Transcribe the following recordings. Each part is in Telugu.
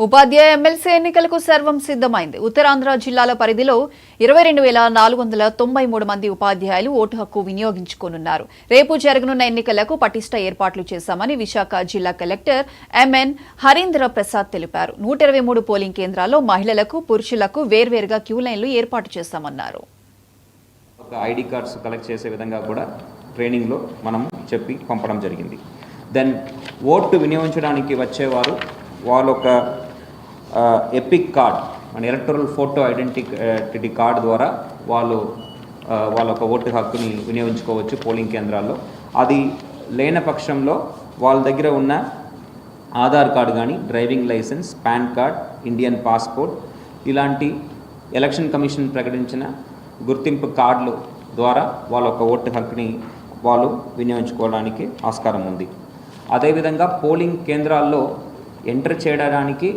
ఉపాధ్యాయ ఎమ్మెల్సీ ఎన్నికలకు సర్వం సిద్ధమైంది. ఉత్తరాంధ్ర జిల్లాల పరిధిలో 22,493 మంది ఉపాధ్యాయులు ఓటు హక్కు వినియోగించుకోనున్నారు. రేపు జరగనున్న ఎన్నికలకు పటిష్ట ఏర్పాట్లు చేశామని విశాఖ జిల్లా కలెక్టర్ ఎంఎన్ హరీంద్ర ప్రసాద్ తెలిపారు. 123 పోలింగ్ కేంద్రాల్లో మహిళలకు, పురుషులకు వేర్వేరుగా క్యూ లైన్లు ఏర్పాటు చేశామన్నారు. ఐడి కార్డ్స్ కలెక్ట్ చేసే విధంగా కూడా ట్రైనింగ్లో మనం చెప్పి పంపడం జరిగింది. దెన్ ఓటు వినియోగించడానికి వచ్చేవారు వాళ్ళొక ఎపిక్ కార్డ్ మన ఎలక్టరల్ ఫోటో ఐడెంటిటీ కార్డు ద్వారా వాళ్ళ ఒక ఓటు హక్కుని వినియోగించుకోవచ్చు పోలింగ్ కేంద్రాల్లో. అది లేని పక్షంలో వాళ్ళ దగ్గర ఉన్న ఆధార్ కార్డు కానీ, driving licence, PAN card, Indian passport ఇలాంటి ఎలక్షన్ కమిషన్ ప్రకటించిన గుర్తింపు కార్డులు ద్వారా వాళ్ళ ఒక ఓటు హక్కుని వాళ్ళు వినియోగించుకోవడానికి ఆస్కారం ఉంది. అదేవిధంగా పోలింగ్ కేంద్రాల్లో ఎంటర్ చేయడానికి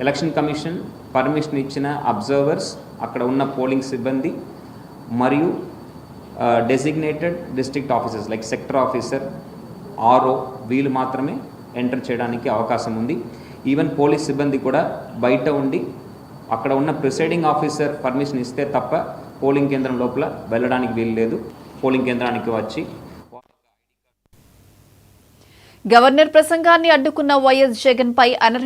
ఎలక్షన్ కమిషన్ పర్మిషన్ ఇచ్చిన అబ్జర్వర్స్, అక్కడ ఉన్న పోలింగ్ సిబ్బంది మరియు designated district officers like sector officer, RO వీళ్ళు మాత్రమే ఎంటర్ చేయడానికి అవకాశం ఉంది. ఈవెన్ పోలీస్ సిబ్బంది కూడా బయట ఉండి అక్కడ ఉన్న ప్రిసైడింగ్ ఆఫీసర్ పర్మిషన్ ఇస్తే తప్ప పోలింగ్ కేంద్రం లోపల వెళ్ళడానికి వీలు లేదు. పోలింగ్ కేంద్రానికి వచ్చి గవర్నర్ ప్రసంగాన్ని అడ్డుకున్న వైఎస్ జగన్ పై అనర్హ